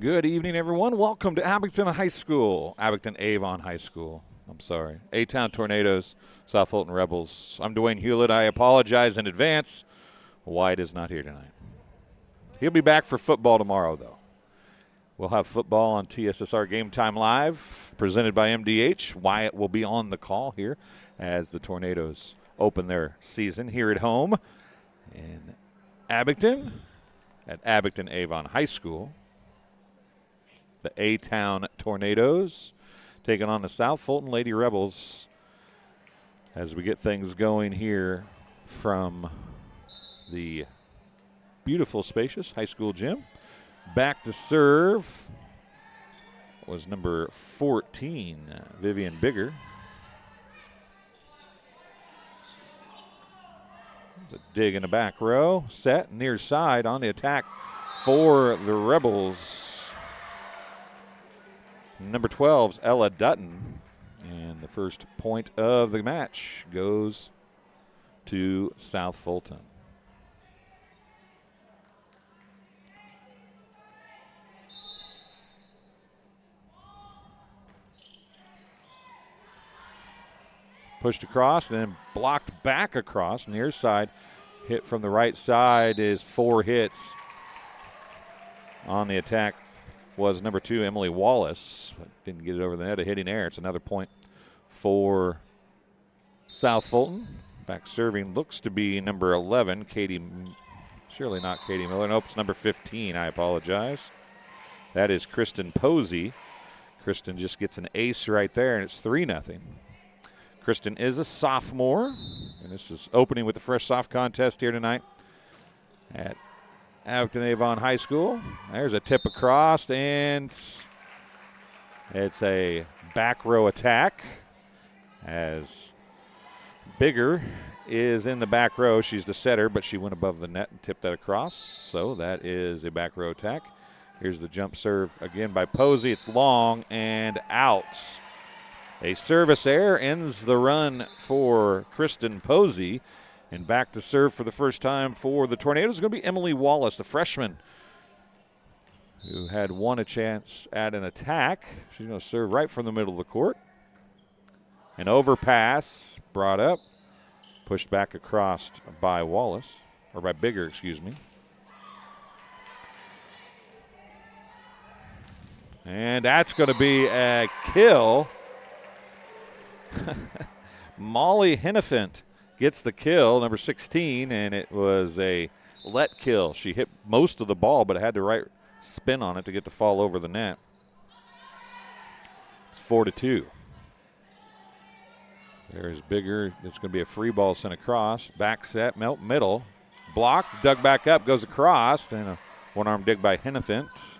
Good evening, everyone. Welcome to Abington Avon High School. A-Town Tornadoes, South Fulton Rebels. I'm Dwayne Hulett. I apologize in advance. Wyatt is not here tonight. He'll be back for football tomorrow, though. We'll have football on TSSR Game Time Live, presented by MDH. Wyatt will be on the call here as the Tornadoes open their season here at home in Abington at Abington Avon High School. The A-Town Tornadoes taking on the South Fulton Lady Rebels as we get things going here from the beautiful, spacious high school gym. Back to serve was number 14, Vivian Bigger. The dig in the back row, set near side on the attack for the Rebels. Number 12's Ella Dutton. And the first point of the match goes to South Fulton. Pushed across, then blocked back across, near side. Hit from the right side is 4 hits. On the attack was number 2, Emily Wallace, but didn't get it over the net. A hitting error. It's another point for South Fulton. Back serving looks to be number 11, Katie. Surely not Katie Miller. Nope, it's number 15. I apologize. That is Kristen Posey. Kristen just gets an ace right there, and it's 3-0. Kristen is a sophomore, and this is opening with the Fresh Soft contest here tonight at Abington Avon High School. There's a tip across, and it's a back row attack as Bigger is in the back row. She's the setter, but she went above the net and tipped that across, so that is a back row attack. Here's the jump serve again by Posey. It's long and out. A service error ends the run for Kristen Posey. And back to serve for the first time for the Tornadoes is going to be Emily Wallace, the freshman, who had won a chance at an attack. She's going to serve right from the middle of the court. An overpass brought up, pushed back across by Wallace, or by Bigger, excuse me. And that's going to be a kill. Molly Hennefant gets the kill, number 16, and it was a let kill. She hit most of the ball, but it had the right spin on it to get the fall over the net. It's 4-2. There's Bigger. It's going to be a free ball sent across. Back set, middle. Blocked, dug back up, goes across, and a one-arm dig by Hennefant.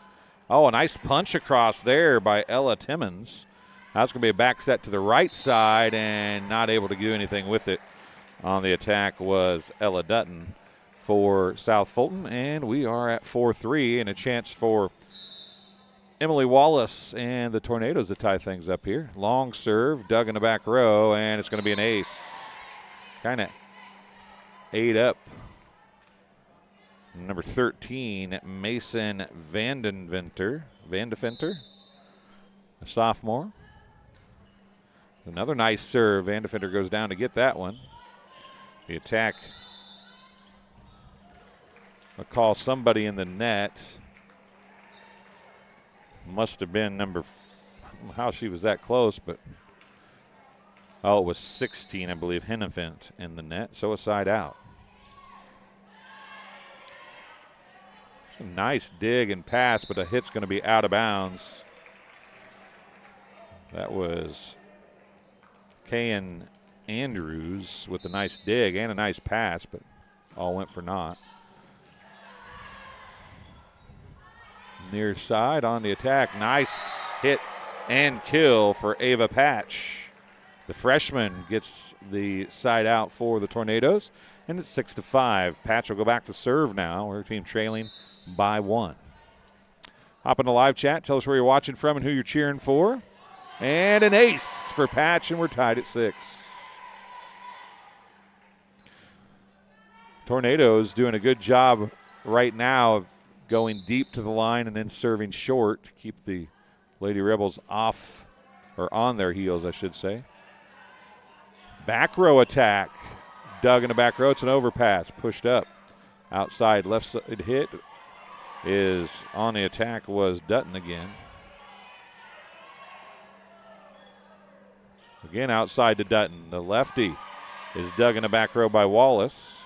Oh, a nice punch across there by Ella Timmons. That's going to be a back set to the right side and not able to do anything with it. On the attack was Ella Dutton for South Fulton, and we are at 4-3 and a chance for Emily Wallace and the Tornadoes to tie things up here. Long serve, dug in the back row, and it's going to be an ace. Kind of ate up number 13, Mason Vandeventer, a sophomore. Another nice serve. Vandeventer goes down to get that one. The attack will call somebody in the net. Must have been number, I don't know how she was that close, but it was 16, I believe, Hennefant in the net. So a side out. A nice dig and pass, but the hit's going to be out of bounds. That was Kayan Andrews with a nice dig and a nice pass, but all went for naught. Near side on the attack. Nice hit and kill for Ava Patch. The freshman gets the side out for the Tornadoes, and it's 6-5. Patch will go back to serve now. Her team trailing by 1. Hop in the live chat. Tell us where you're watching from and who you're cheering for. And an ace for Patch, and we're tied at 6. Tornadoes doing a good job right now of going deep to the line and then serving short to keep the Lady Rebels off, or on their heels, I should say. Back row attack. Dug in the back row. It's an overpass. Pushed up. Outside left side hit is on the attack was Dutton again. Again outside to Dutton. The lefty is dug in the back row by Wallace.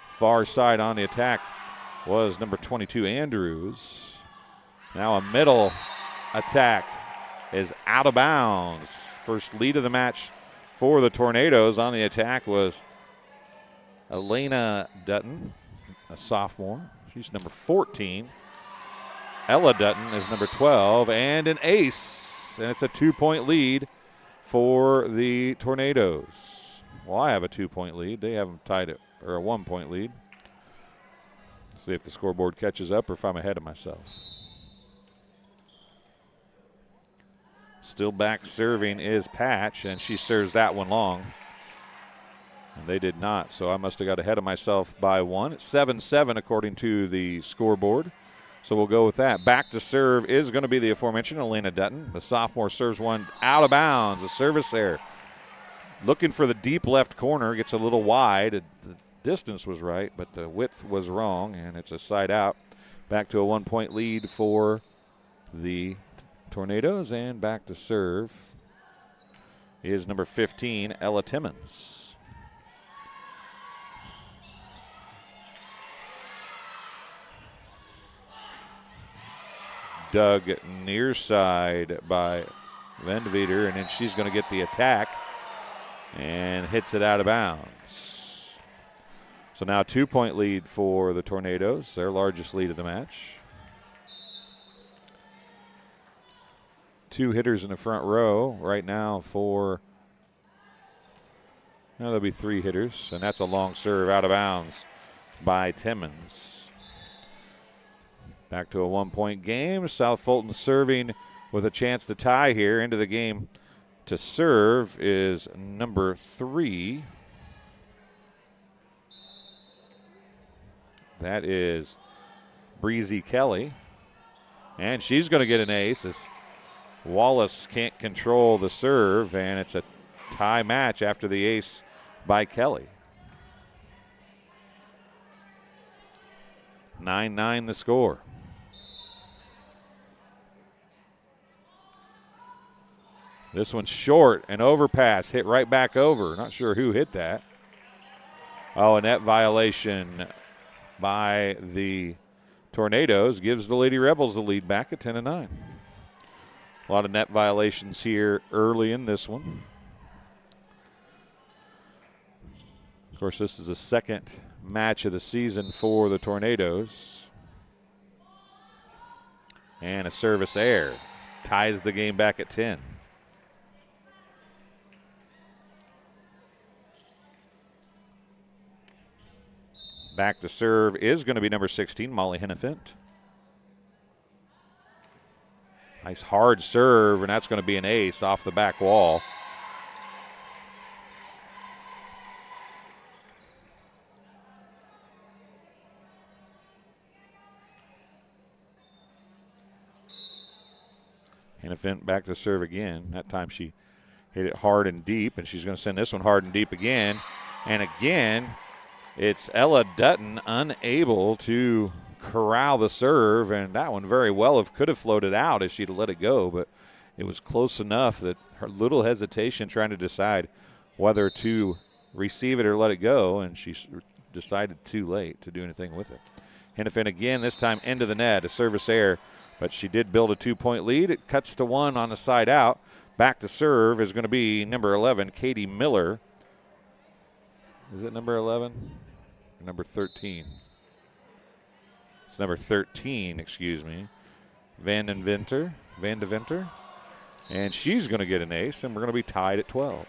Far side on the attack was number 22, Andrews. Now a middle attack is out of bounds. First lead of the match for the Tornadoes. On the attack was Elena Dutton, a sophomore. She's number 14. Ella Dutton is number 12, and an ace. And it's a 2-point lead for the Tornadoes. Well, I have a 2-point lead. They haven't tied it, or a 1-point lead. See if the scoreboard catches up or if I'm ahead of myself. Still back serving is Patch, and she serves that one long. And they did not, so I must have got ahead of myself by one. It's 7-7 according to the scoreboard. So we'll go with that. Back to serve is going to be the aforementioned Elena Dutton. The sophomore serves one out of bounds. A service there. Looking for the deep left corner. Gets a little wide. The distance was right, but the width was wrong, and it's a side out. Back to a 1-point lead for the Tornadoes, and back to serve is number 15, Ella Timmons. Dug near side by Vendveter, and then she's going to get the attack and hits it out of bounds. So now 2-point lead for the Tornadoes, their largest lead of the match. 2 hitters in the front row right now for, now there'll be 3 hitters, and that's a long serve out of bounds by Timmons. Back to a 1-point game. South Fulton serving with a chance to tie here. Into the game to serve is number 3. That is Breezy Kelly. And she's going to get an ace as Wallace can't control the serve, and it's a tie match after the ace by Kelly. 9-9 the score. This one's short, an overpass, hit right back over. Not sure who hit that. Oh, a net violation by the Tornadoes gives the Lady Rebels the lead back at 10-9. A lot of net violations here early in this one. Of course, this is the second match of the season for the Tornadoes. And a service error ties the game back at 10. Back to serve is going to be number 16, Molly Hennefint. Nice hard serve, and that's going to be an ace off the back wall. Hennefint back to serve again. That time she hit it hard and deep, and she's going to send this one hard and deep again. And again, it's Ella Dutton unable to corral the serve, and that one very well could have floated out if she'd let it go, but it was close enough that her little hesitation trying to decide whether to receive it or let it go, and she decided too late to do anything with it. Hennefint again, this time into the net, a service error, but she did build a 2-point lead. It cuts to 1 on the side out. Back to serve is going to be number 11, Katie Miller. Is it number 11 or number 13? It's number 13, excuse me. Van de Venter. And she's going to get an ace, and we're going to be tied at 12.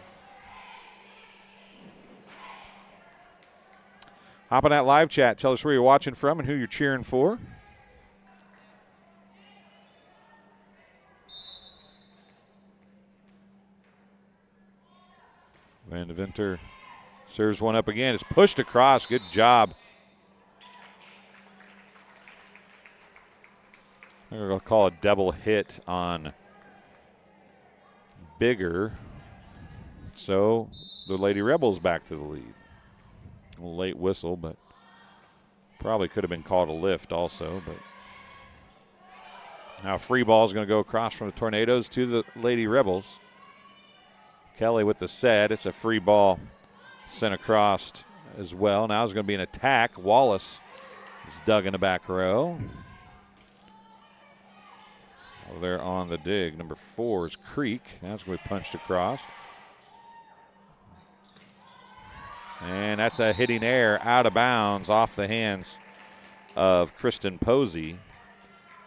Hop on that live chat. Tell us where you're watching from and who you're cheering for. Van de Venter serves one up again. It's pushed across. Good job We're going to call a double hit on Bigger. So the Lady Rebels back to the lead. A late whistle, but probably could have been called a lift also. But now free ball is going to go across from the Tornadoes to the Lady Rebels. Kelly with the set. It's a free ball sent across as well. Now it's going to be an attack. Wallace is dug in the back row. Over there on the dig. Number 4 is Creek. Now it's going to be punched across. And that's a hitting air out of bounds off the hands of Kristen Posey.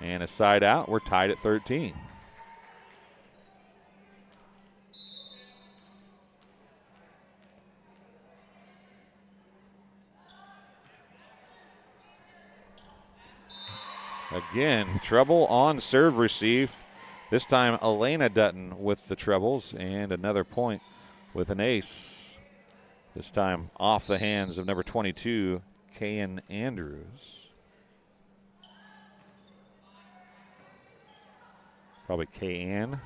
And a side out. We're tied at 13. Again, trouble on serve receive. This time Elena Dutton with the trebles and another point with an ace. This time off the hands of number 22, Kayan Andrews. Probably Kayan.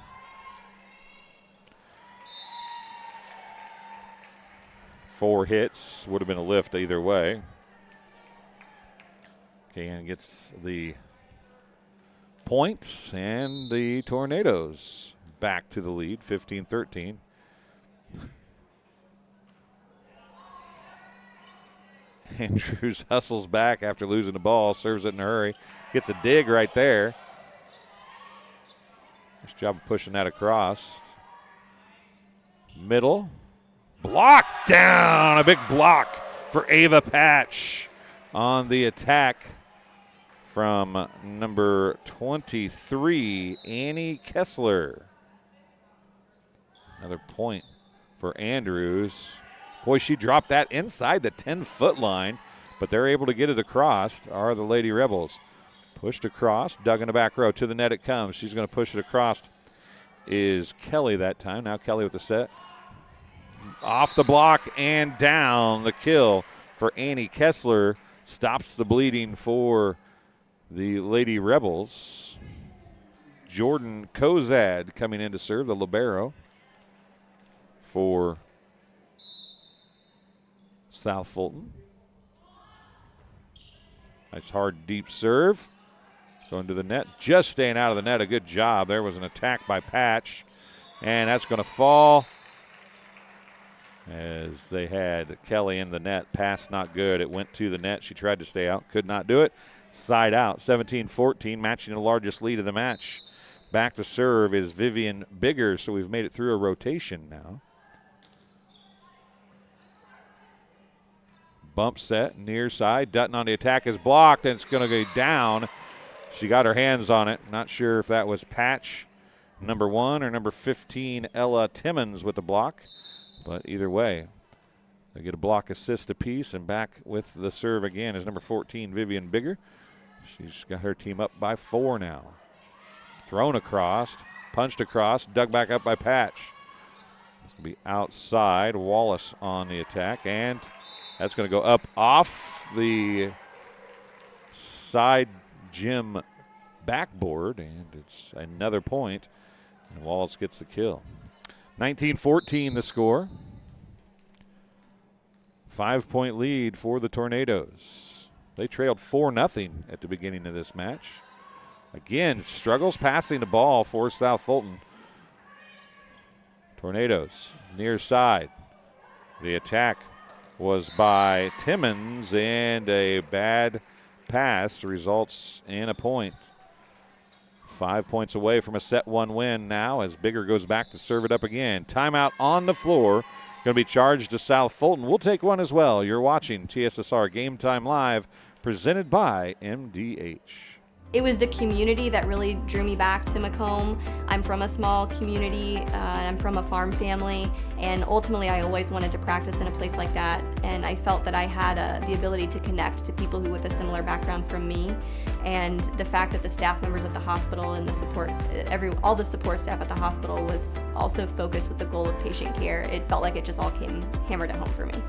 Four hits, would have been a lift either way. Kayan gets the points, and the Tornadoes back to the lead, 15-13. Andrews hustles back after losing the ball, serves it in a hurry, gets a dig right there. Nice job of pushing that across. Middle, blocked down, a big block for Ava Patch on the attack from number 23, Annie Kessler. Another point for Andrews. Boy, she dropped that inside the 10-foot line, but they're able to get it across, are the Lady Rebels. Pushed across, dug in the back row. To the net it comes. She's going to push it across. Is Kelly that time. Now Kelly with the set. Off the block and down. The kill for Annie Kessler. Stops the bleeding for the Lady Rebels. Jordan Kozad coming in to serve, the libero for South Fulton. Nice hard deep serve. Going to the net, just staying out of the net. A good job. There was an attack by Patch, and that's going to fall as they had Kelly in the net. Pass not good. It went to the net. She tried to stay out, could not do it. Side out, 17-14, matching the largest lead of the match. Back to serve is Vivian Bigger, so we've made it through a rotation now. Bump set, near side. Dutton on the attack is blocked, and it's going to go down. She got her hands on it. Not sure if that was Patch, number 1, or number 15, Ella Timmons with the block. But either way, they get a block assist apiece, and back with the serve again is number 14, Vivian Bigger. She's got her team up by 4 now. Thrown across, punched across, dug back up by Patch. This will be outside. Wallace on the attack, and that's going to go up off the side gym backboard, and it's another point, and Wallace gets the kill. 19-14 the score. 5-point lead for the Tornadoes. They trailed 4-0 at the beginning of this match. Again, struggles passing the ball for South Fulton. Tornadoes near side. The attack was by Timmons, and a bad pass results in a point. 5 points away from a set 1 win now as Bigger goes back to serve it up again. Timeout on the floor. Going to be charged to South Fulton. We'll take one as well. You're watching TSSR Game Time Live, presented by MDH. It was the community that really drew me back to Macomb. I'm from a small community, I'm from a farm family, and ultimately I always wanted to practice in a place like that, and I felt that I had the ability to connect to people who with a similar background from me, and the fact that the staff members at the hospital and the support, all the support staff at the hospital was also focused with the goal of patient care. It felt like it just all came hammered at home for me.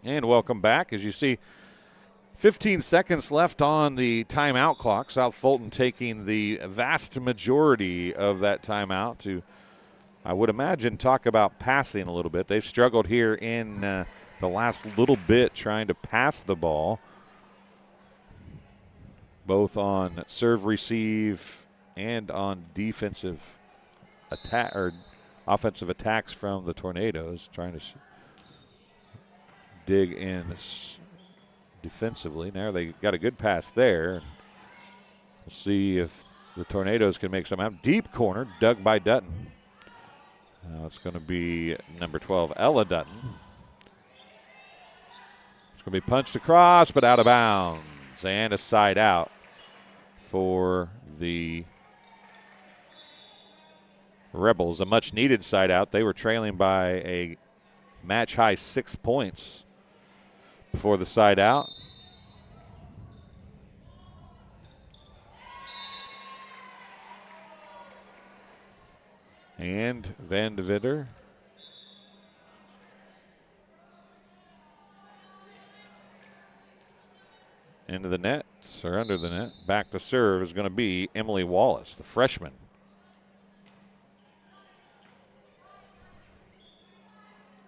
And welcome back. As you see, 15 seconds left on the timeout clock. South Fulton taking the vast majority of that timeout to, I would imagine, talk about passing a little bit. They've struggled here in the last little bit trying to pass the ball, both on serve, receive, and on defensive attack or offensive attacks from the Tornadoes, trying to dig in defensively. Now they got a good pass there. We'll see if the Tornadoes can make some out. Deep corner, dug by Dutton. Now it's going to be number 12, Ella Dutton. It's going to be punched across, but out of bounds. And a side out for the Rebels. A much-needed side out. They were trailing by a match-high 6 points before the side out. And Van de Vitter into the net, or under the net. Back to serve is going to be Emily Wallace, the freshman.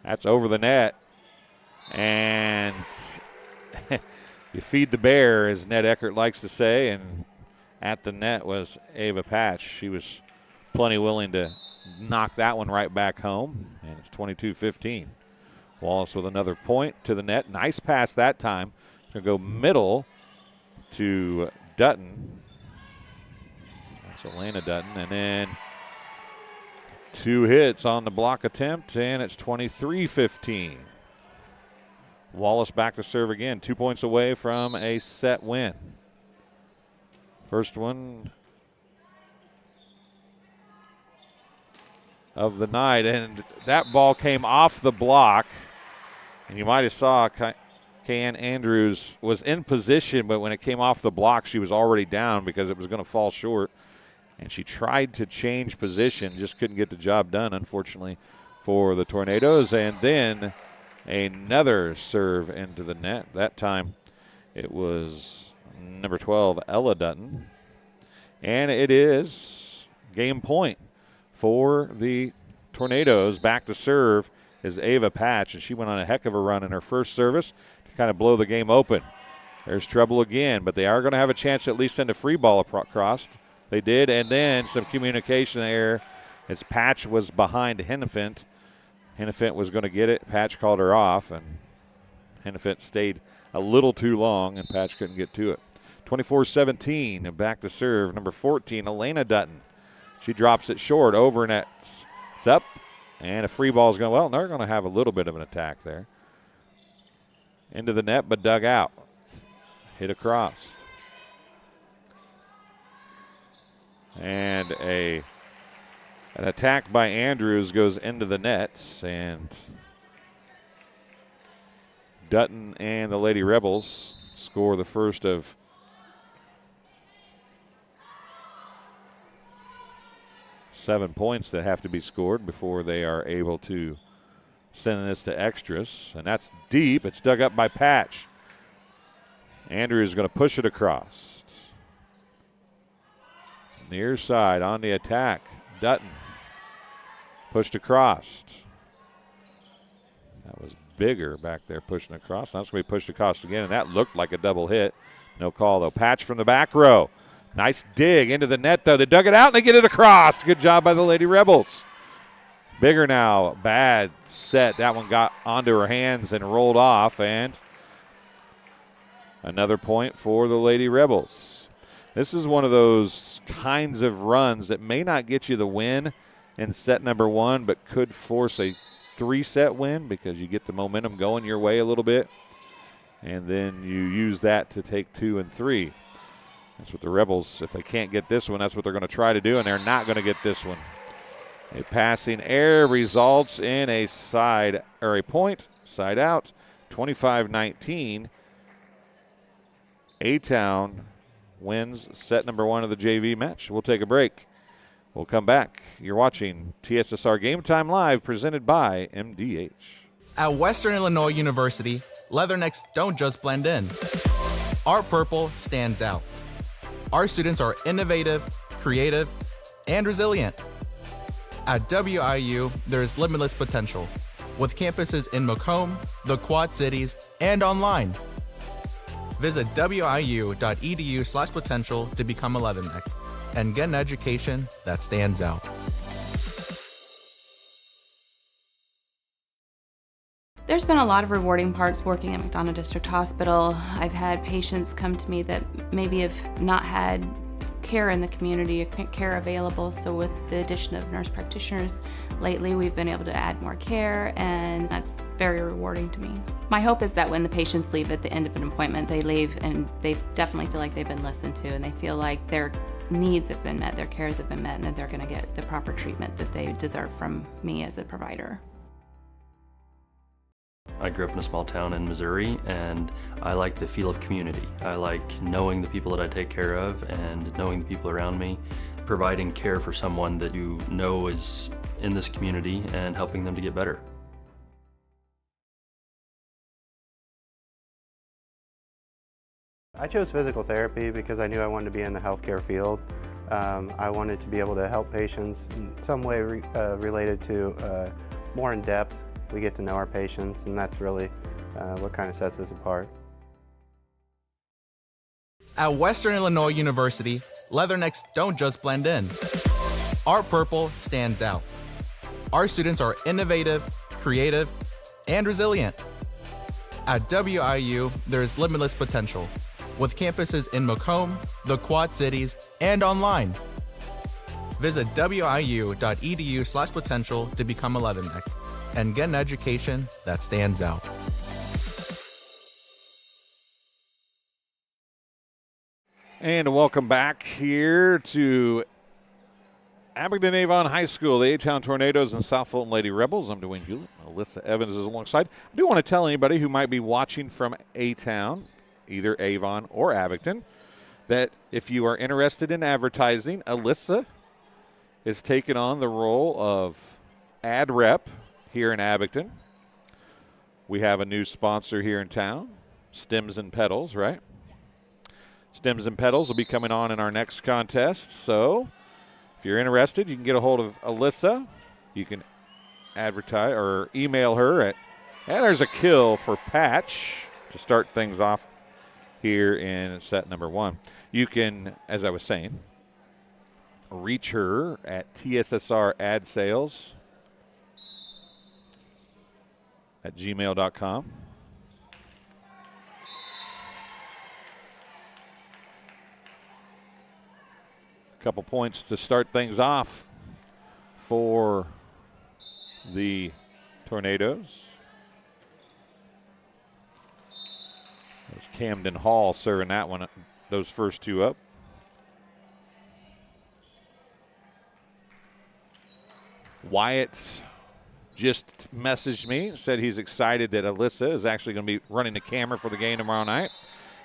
That's over the net. And you feed the bear, as Ned Eckert likes to say, and at the net was Ava Patch. She was plenty willing to knock that one right back home, and it's 22-15. Wallace with another point to the net. Nice pass that time. Going to go middle to Dutton. That's Elena Dutton. And then 2 hits on the block attempt, and it's 23-15. Wallace back to serve again. 2 points away from a set win. First one of the night, and that ball came off the block. And you might have saw Kayan Andrews was in position, but when it came off the block, she was already down because it was going to fall short. And she tried to change position, just couldn't get the job done, unfortunately, for the Tornadoes. And then another serve into the net. That time it was number 12, Ella Dutton. And it is game point for the Tornadoes. Back to serve is Ava Patch, and she went on a heck of a run in her first service to kind of blow the game open. There's trouble again, but they are going to have a chance to at least send a free ball across. They did, and then some communication error as Patch was behind Hennefent. Hennefent was going to get it. Patch called her off, and Hennefent stayed a little too long, and Patch couldn't get to it. 24-17, and back to serve, number 14, Elena Dutton. She drops it short, over net. It's up, and a free ball is going, well, they're going to have a little bit of an attack there. Into the net, but dug out. Hit across. And an attack by Andrews goes into the nets, and Dutton and the Lady Rebels score the first of seven points that have to be scored before they are able to send this to extras. And that's deep. It's dug up by Patch. Andrews is going to push it across. Near side on the attack. Dutton pushed across. That was bigger back there pushing across. Now it's going to be pushed across again, and that looked like a double hit. No call, though. Patch from the back row. Nice dig into the net, though. They dug it out, and they get it across. Good job by the Lady Rebels. Bigger now. Bad set. That one got onto her hands and rolled off, and another point for the Lady Rebels. This is one of those kinds of runs that may not get you the win in set number one, but could force a 3-set win because you get the momentum going your way a little bit, and then you use that to take 2 and 3. That's what the Rebels, if they can't get this one, that's what they're going to try to do, and they're not going to get this one. A passing error results in a side, or a point, side out, 25-19. A-Town wins set number one of the JV match. We'll take a break. We'll come back. You're watching TSSR Game Time Live, presented by MDH. At Western Illinois University, leathernecks don't just blend in. Our purple stands out. Our students are innovative, creative, and resilient. At WIU, there's limitless potential, with campuses in Macomb, the Quad Cities, and online. Visit wiu.edu/potential to become a leatherneck and get an education that stands out. There's been a lot of rewarding parts working at McDonough District Hospital. I've had patients come to me that maybe have not had care in the community, care available. So with the addition of nurse practitioners lately, we've been able to add more care, and that's very rewarding to me. My hope is that when the patients leave at the end of an appointment, they leave and they definitely feel like they've been listened to, and they feel like their needs have been met, their cares have been met, and that they're going to get the proper treatment that they deserve from me as a provider. I grew up in a small town in Missouri, and I like the feel of community. I like knowing the people that I take care of and knowing the people around me, providing care for someone that you know is in this community and helping them to get better. I chose physical therapy because I knew I wanted to be in the healthcare field. I wanted to be able to help patients in some way related to more in depth. We get to know our patients, and that's really what kind of sets us apart. At Western Illinois University, leathernecks don't just blend in. Our purple stands out. Our students are innovative, creative, and resilient. At WIU, there's limitless potential, with campuses in Macomb, the Quad Cities, and online. Visit wiu.edu/potential to become a leatherneck and get an education that stands out. And welcome back here to Abingdon Avon High School, the A-Town Tornadoes and South Fulton Lady Rebels. I'm Dwayne Hulett. Alyssa Evans is alongside. I do want to tell anybody who might be watching from A-Town, either Avon or Abingdon, that if you are interested in advertising, Alyssa is taking on the role of ad rep here in Abingdon. We have a new sponsor here in town, Stems and Petals, right? Stems and Petals will be coming on in our next contest. So if you're interested, you can get a hold of Alyssa. You can advertise or email her at, and there's a kill for Patch to start things off here in set number 1. You can, as I was saying, reach her at TSSR Ad Sales at gmail.com. A couple points to start things off for the Tornadoes. There's Camden Hall serving that one, those first two up. Wyatt just messaged me, said he's excited that Alyssa is actually going to be running the camera for the game tomorrow night.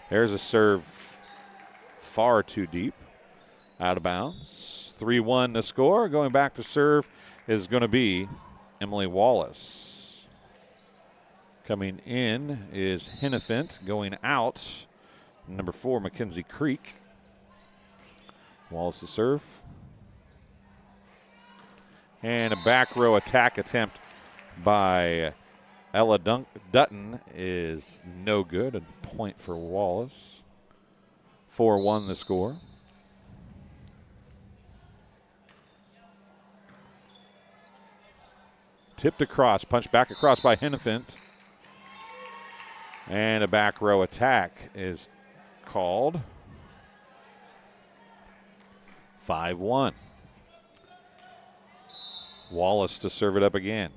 There's a serve far too deep, out of bounds. 3-1 the score. Going back to serve is going to be Emily Wallace. Coming in is Hennefant. Going out, number 4, Mackenzie Creek. Wallace to serve. And a back row attack attempt by Ella Dutton is no good. A point for Wallace. 4-1 the score. Tipped across, punched back across by Hennefant. And a back row attack is called. 5-1. Wallace to serve it up again.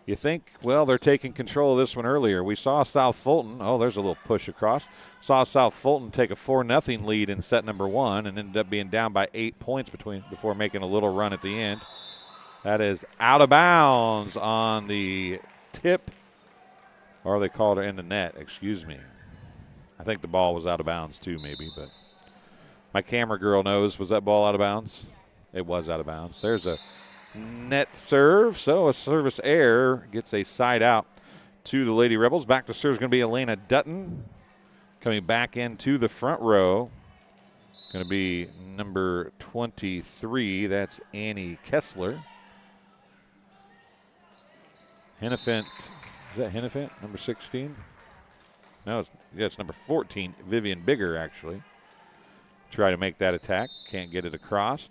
You think, well, they're taking control of this one earlier. We saw South Fulton, oh, there's a little push across. Saw South Fulton take a 4-0 lead in set number 1 and ended up being down by 8 points before making a little run at the end. That is out of bounds on the tip, or they called it in the net, excuse me. I think the ball was out of bounds too, maybe, but my camera girl knows, was that ball out of bounds? It was out of bounds. There's a net serve, so a service error gets a side out to the Lady Rebels. Back to serve is going to be Elena Dutton. Coming back into the front row, going to be number 23. That's Annie Kessler. Hennefant, is that Hennefant, number 16? No, it's number 14, Vivian Bigger, actually. Try to make that attack, can't get it across.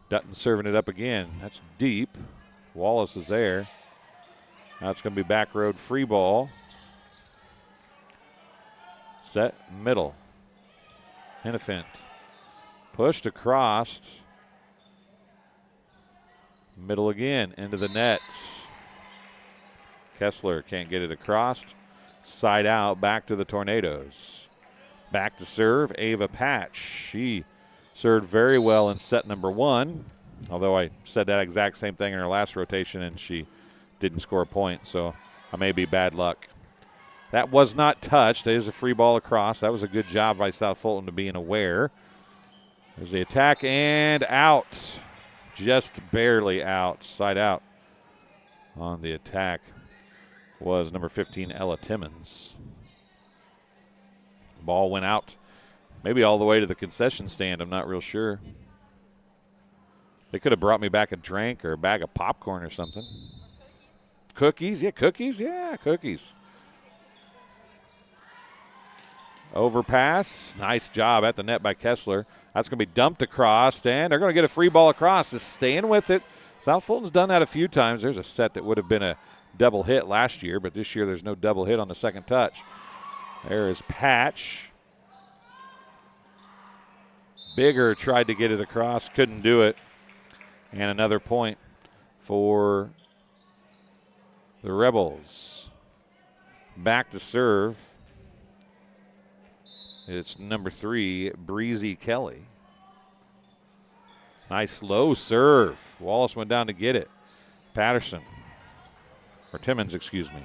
Dutton serving it up again. That's deep. Wallace is there. Now it's going to be back road free ball. Set middle. Hennefant pushed across. Middle again into the net. Kessler can't get it across. Side out, back to the Tornadoes. Back to serve, Ava Patch. She served very well in set number 1, although I said that exact same thing in her last rotation and she didn't score a point, so I may be bad luck. That was not touched. It is a free ball across. That was a good job by South Fulton to being aware. There's the attack and out. Just barely out. Side out on the attack was number 15, Ella Timmons. Ball went out maybe all the way to the concession stand. I'm not real sure. They could have brought me back a drink or a bag of popcorn or something. Cookies? Yeah, cookies. Yeah, cookies. Overpass. Nice job at the net by Kessler. That's going to be dumped across, and they're going to get a free ball across. Just staying with it. South Fulton's done that a few times. There's a set that would have been a double hit last year, but this year there's no double hit on the second touch. There is Patch. Bigger tried to get it across, couldn't do it. And another point for the Rebels. Back to serve. It's number 3, Breezy Kelly. Nice low serve. Wallace went down to get it. Patterson, or Timmons, excuse me.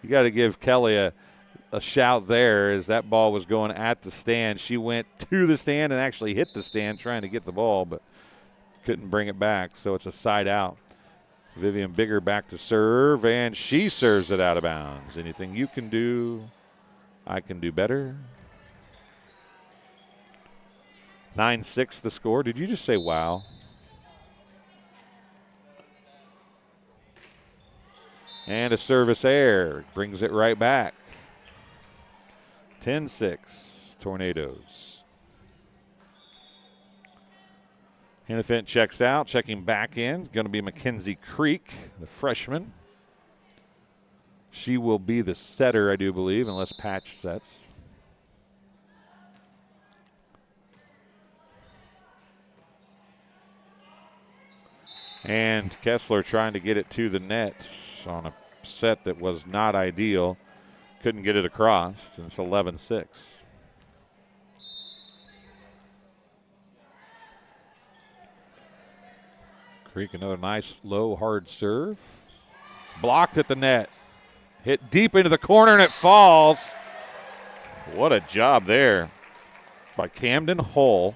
You got to give Kelly a shout there as that ball was going at the stand. She went to the stand and actually hit the stand trying to get the ball, but couldn't bring it back, so it's a side out. Vivian Bigger back to serve, and she serves it out of bounds. Anything you can do, I can do better. 9-6 the score. Did you just say wow? And a service error brings it right back. 10-6 Tornadoes. Hennefant checks out, checking back in. Going to be Mackenzie Creek, the freshman. She will be the setter, I do believe, unless Patch sets. And Kessler trying to get it to the net on a set that was not ideal. Couldn't get it across, and it's 11-6. Creek, another nice low hard serve. Blocked at the net. Hit deep into the corner and it falls. What a job there by Camden Hull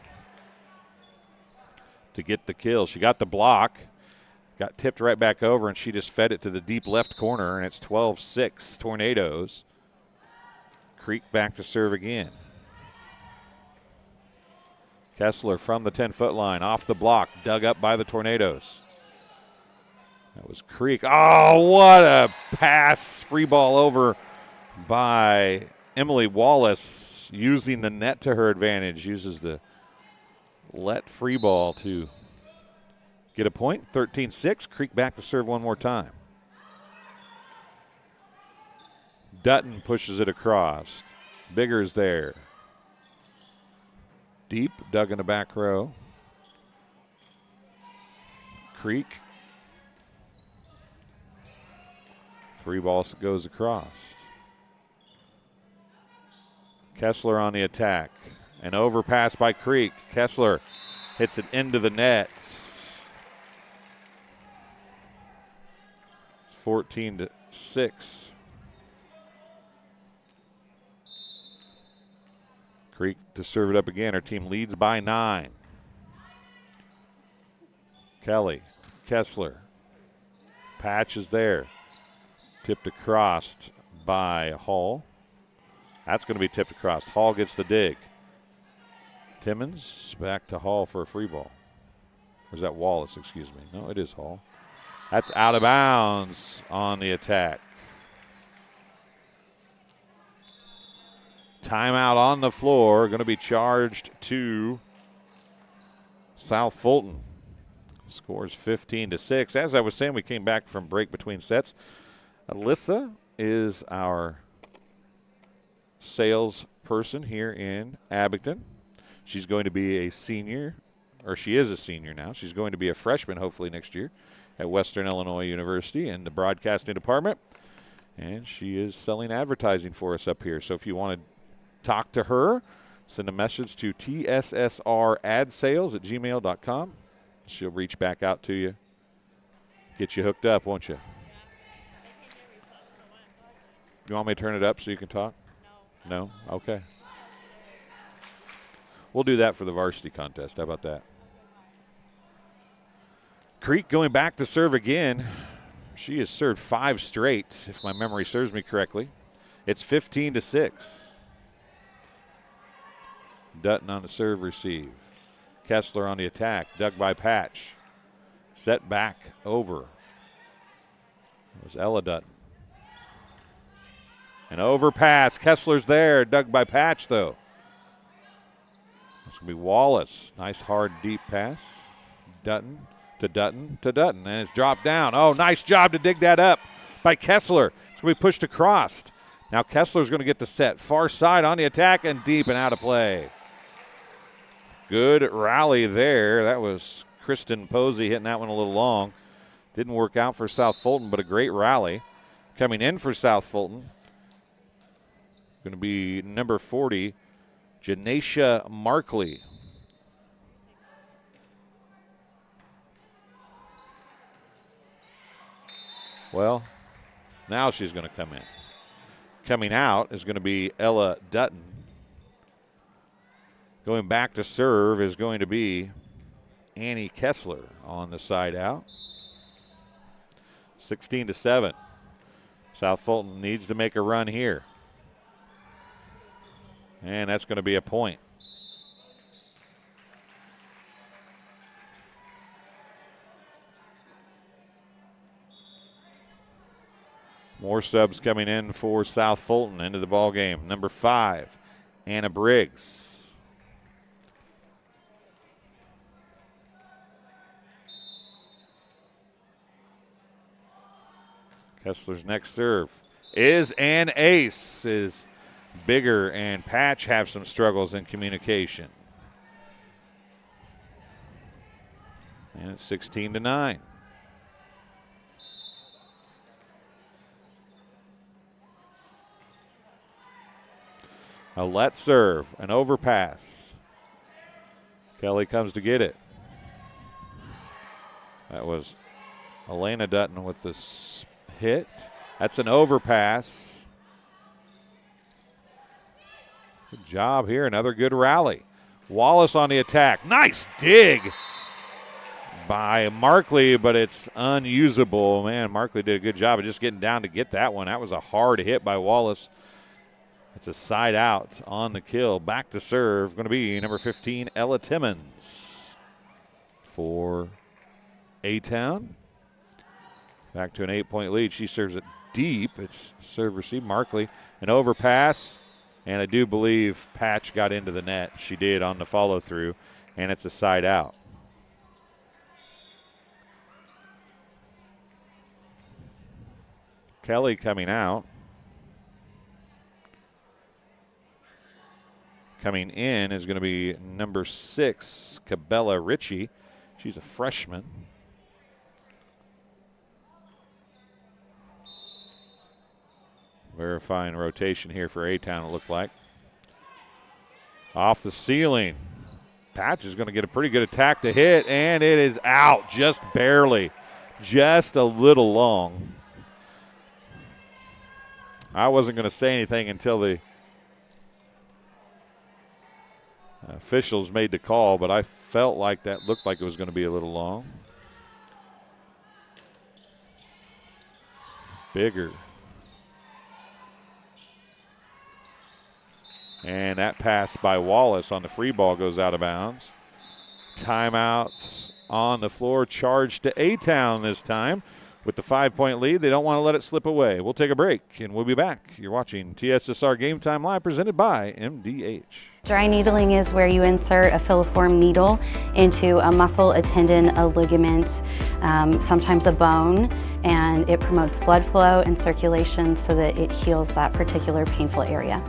to get the kill. She got the block, got tipped right back over, and she just fed it to the deep left corner, and it's 12-6 Tornadoes. Creek back to serve again. Kessler from the 10-foot line, off the block, dug up by the Tornadoes. That was Creek. Oh, what a pass. Free ball over by Emily Wallace, using the net to her advantage. Uses the let free ball to get a point. 13-6. Creek back to serve one more time. Dutton pushes it across. Bigger's there. Deep, dug in the back row. Creek. Free ball goes across. Kessler on the attack. An overpass by Creek. Kessler hits it into the net. It's 14-6. Creek to serve it up again. Her team leads by 9. Kelly, Kessler, Patch is there. Tipped across by Hall. That's going to be tipped across. Hall gets the dig. Timmons back to Hall for a free ball. Or is that Wallace, excuse me? No, it is Hall. That's out of bounds on the attack. Timeout on the floor. Going to be charged to South Fulton. Scores 15-6. As I was saying, we came back from break between sets. Alyssa is our salesperson here in Abington. She's going to be a senior, or she is a senior now. She's going to be a freshman hopefully next year at Western Illinois University in the broadcasting department. And she is selling advertising for us up here. So if you want to talk to her, send a message to tssradSales@gmail.com. She'll reach back out to you, get you hooked up, won't you? You want me to turn it up so you can talk? No? Okay. We'll do that for the varsity contest. How about that? Creek going back to serve again. She has served 5 straight, if my memory serves me correctly. It's 15-6. Dutton on the serve receive. Kessler on the attack. Dug by Patch. Set back over. It was Ella Dutton. An overpass. Kessler's there. Dug by Patch, though. It's going to be Wallace. Nice, hard, deep pass. Dutton to Dutton to Dutton. And it's dropped down. Oh, nice job to dig that up by Kessler. It's going to be pushed across. Now Kessler's going to get the set. Far side on the attack and deep and out of play. Good rally there. That was Kristen Posey hitting that one a little long. Didn't work out for South Fulton, but a great rally. Coming in for South Fulton, going to be number 40, Janacia Markley. Well, now she's going to come in. Coming out is going to be Ella Dutton. Going back to serve is going to be Annie Kessler on the side out. 16-7. South Fulton needs to make a run here. And that's going to be a point. More subs coming in for South Fulton into the ball game. Number 5, Anna Briggs. Kessler's next serve is an ace. Is Bigger and Patch have some struggles in communication. And it's 16-9. A let serve, an overpass. Kelly comes to get it. That was Elena Dutton with this hit. That's an overpass. Good job here. Another good rally. Wallace on the attack. Nice dig by Markley, but it's unusable. Man, Markley did a good job of just getting down to get that one. That was a hard hit by Wallace. It's a side out on the kill. Back to serve. Going to be number 15, Ella Timmons for A-Town. Back to an 8-point lead. She serves it deep. It's serve receive. Markley, an overpass. And I do believe Patch got into the net. She did on the follow through. And it's a side out. Kelly coming out. Coming in is going to be number 6, Cabela Ritchie. She's a freshman. Verifying rotation here for A-Town, it looked like. Off the ceiling. Patch is going to get a pretty good attack to hit, and it is out just barely. Just a little long. I wasn't going to say anything until the officials made the call, but I felt like that looked like it was going to be a little long. Bigger. And that pass by Wallace on the free ball goes out of bounds. Timeout on the floor, charged to A-Town this time. With the 5-point lead, they don't want to let it slip away. We'll take a break, and we'll be back. You're watching TSSR Game Time Live, presented by MDH. Dry needling is where you insert a filiform needle into a muscle, a tendon, a ligament, sometimes a bone, and it promotes blood flow and circulation so that it heals that particular painful area.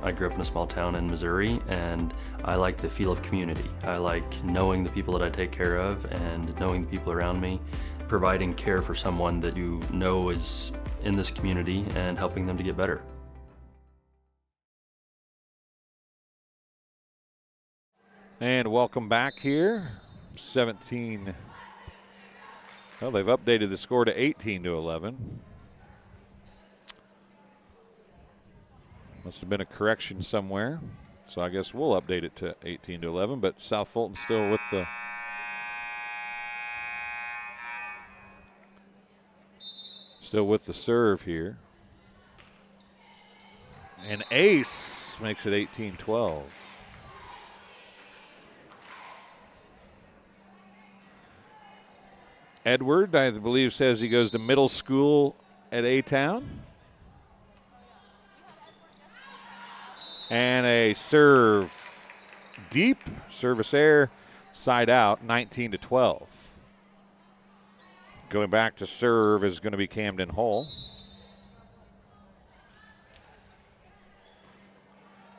I grew up in a small town in Missouri, and I like the feel of community. I like knowing the people that I take care of and knowing the people around me, providing care for someone that you know is in this community and helping them to get better. And welcome back here. 17. Well, they've updated the score to 18-11. Must have been a correction somewhere. So I guess we'll update it to 18-11, but South Fulton still with the serve here. And ace makes it 18-12. Edward, I believe, says he goes to middle school at A-Town. And a serve deep, service air, side out, 19-12. Going back to serve is going to be Camden Hull.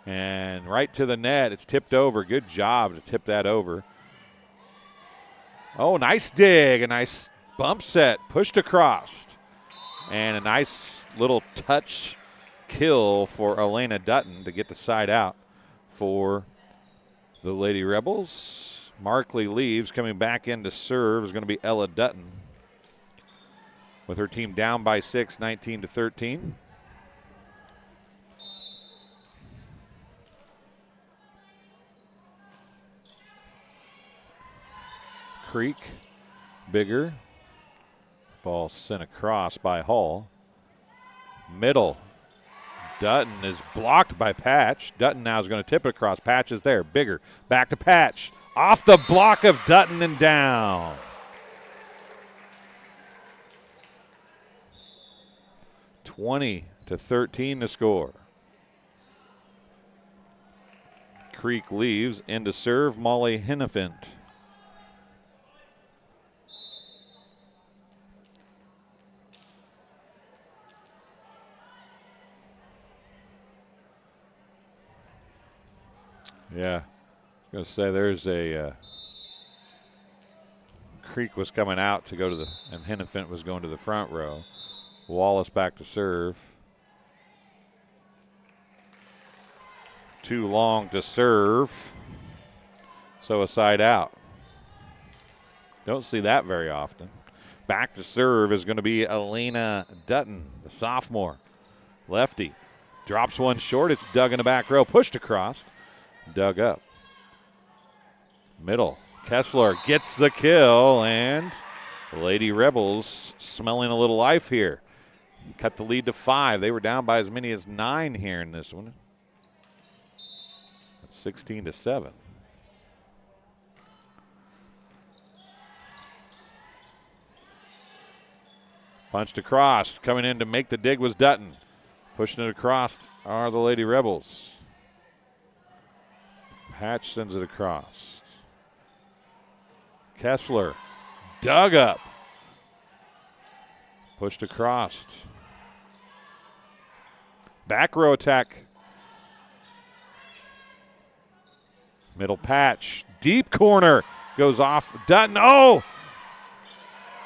And right to the net, it's tipped over. Good job to tip that over. Oh, nice dig, a nice bump set, pushed across. And a nice little touch kill for Elena Dutton to get the side out for the Lady Rebels. Markley leaves. Coming back in to serve is going to be Ella Dutton, with her team down by 6, 19-13. Creek, bigger. Ball sent across by Hall. Middle. Dutton is blocked by Patch. Dutton now is going to tip it across. Patch is there. Bigger. Back to Patch. Off the block of Dutton and down. (20-13) to score. Creek leaves. Into serve, Molly Hennefant. Yeah, I was going to say there's a Creek was coming out to go to and Hennefant was going to the front row. Wallace back to serve. Too long to serve, so a side out. Don't see that very often. Back to serve is going to be Elena Dutton, the sophomore. Lefty drops one short. It's dug in the back row, pushed across. Dug up. Middle. Kessler gets the kill, and the Lady Rebels smelling a little life here. Cut the lead to 5. They were down by as many as 9 here in this one. 16-7. Punched across. Coming in to make the dig was Dutton. Pushing it across are the Lady Rebels. Hatch sends it across. Kessler dug up. Pushed across. Back row attack. Middle Patch. Deep corner. Goes off. Dutton. Oh!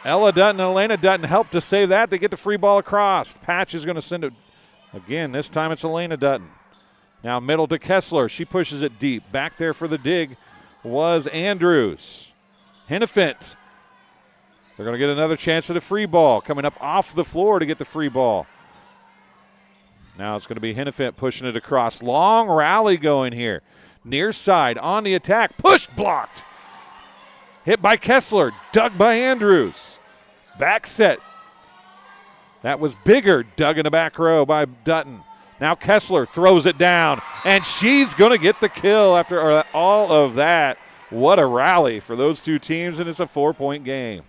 Ella Dutton and Elena Dutton helped to save that to get the free ball across. Patch is going to send it again. This time it's Elena Dutton. Now middle to Kessler. She pushes it deep. Back there for the dig was Andrews. Hennefant. They're going to get another chance at a free ball. Coming up off the floor to get the free ball. Now it's going to be Hennefant pushing it across. Long rally going here. Near side on the attack. Pushed, blocked. Hit by Kessler, dug by Andrews. Back set. That was bigger, dug in the back row by Dutton. Now Kessler throws it down, and she's going to get the kill after all of that. What a rally for those two teams, and it's a 4-point game.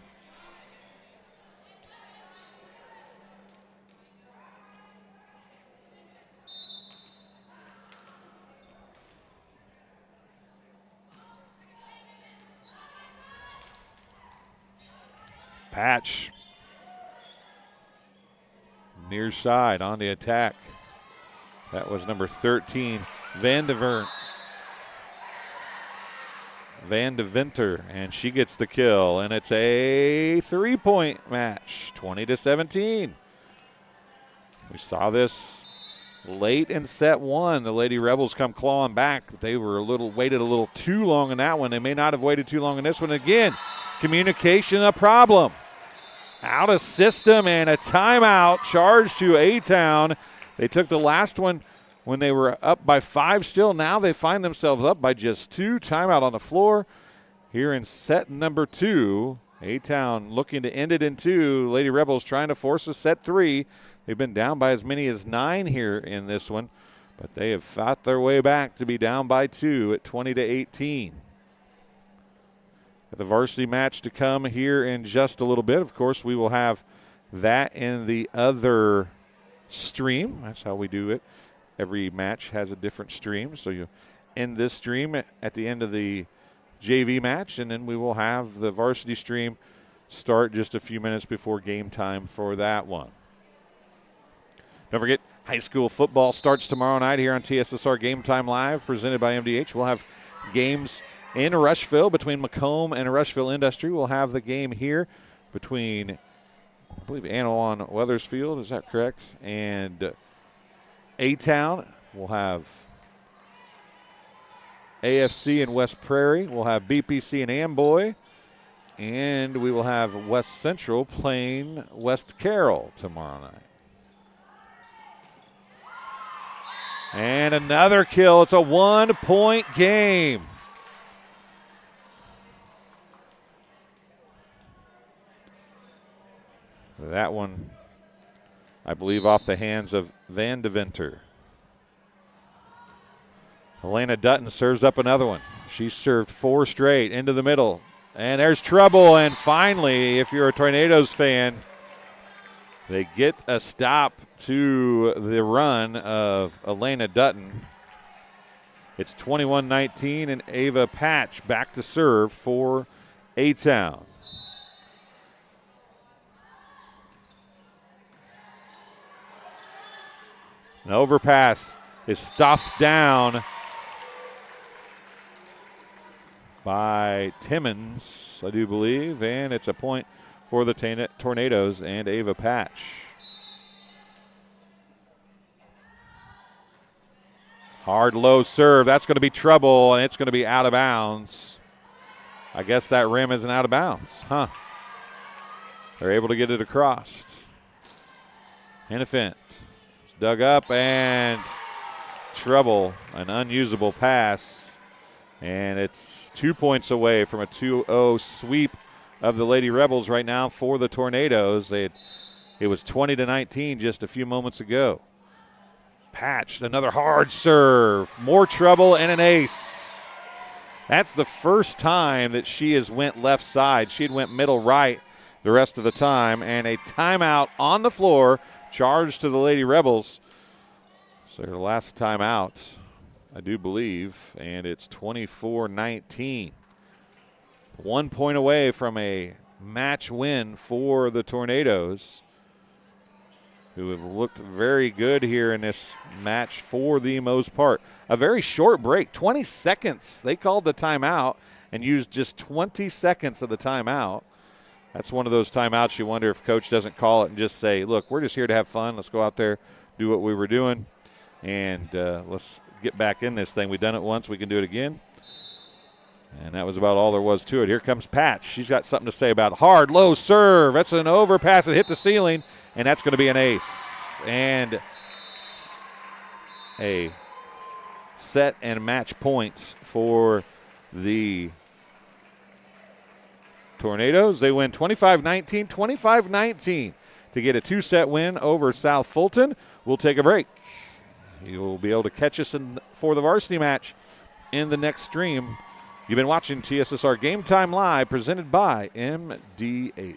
Patch. Near side on the attack. That was number 13, Van de Venter, and she gets the kill, and it's a 3-point match, 20-17. We saw this late in set one. The Lady Rebels come clawing back, but they were waited a little too long in that one. They may not have waited too long in this one. Again, communication a problem. Out of system and a timeout charged to A-Town. They took the last one when they were up by 5 still. Now they find themselves up by just 2. Timeout on the floor here in set number 2. A-Town looking to end it in 2. Lady Rebels trying to force a set 3. They've been down by as many as 9 here in this one, but they have fought their way back to be down by 2 at 20-18. The varsity match to come here in just a little bit. Of course, we will have that in the other stream. That's how we do it. Every match has a different stream. So you end this stream at the end of the JV match, and then we will have the varsity stream start just a few minutes before game time for that one. Don't forget, high school football starts tomorrow night here on TSSR Game Time Live, presented by MDH. We'll have games in Rushville between Macomb and Rushville Industry. We'll have the game here between, I believe, Anawan Weathersfield, is that correct? And A-Town. We'll have AFC and West Prairie. We'll have BPC and Amboy. And we will have West Central playing West Carroll tomorrow night. And another kill. It's a 1-point game. That one, I believe, off the hands of Van de Venter. Helena Dutton serves up another one. She served 4 straight into the middle. And there's trouble. And finally, if you're a Tornadoes fan, they get a stop to the run of Helena Dutton. It's 21-19, and Ava Patch back to serve for A-Town. An overpass is stuffed down by Timmons, I do believe, and it's a point for the Tornadoes and Ava Patch. Hard low serve. That's going to be trouble, and it's going to be out of bounds. I guess that rim isn't out of bounds, huh? They're able to get it across. Hennefent. Dug up and trouble, an unusable pass, and it's 2 points away from a 2-0 sweep of the Lady Rebels right now for the Tornadoes. It was 20-19 just a few moments ago. Patch, another hard serve, more trouble and an ace. That's the first time that she has went left side. She had went middle right the rest of the time, and a timeout on the floor. Charge to the Lady Rebels. So their last time out, I do believe, and it's 24-19. 1 point away from a match win for the Tornadoes, who have looked very good here in this match for the most part. A very short break, 20 seconds. They called the timeout and used just 20 seconds of the timeout. That's one of those timeouts you wonder if coach doesn't call it and just say, look, we're just here to have fun. Let's go out there, do what we were doing, and let's get back in this thing. We've done it once. We can do it again. And that was about all there was to it. Here comes Patch. She's got something to say about it. Hard, low serve. That's an overpass that hit the ceiling, and that's going to be an ace. And a set and match points for the Tornadoes, they win 25-19, 25-19 to get a 2-set win over South Fulton. We'll take a break. You'll be able to catch us for the varsity match in the next stream. You've been watching TSSR Game Time Live, presented by MDH.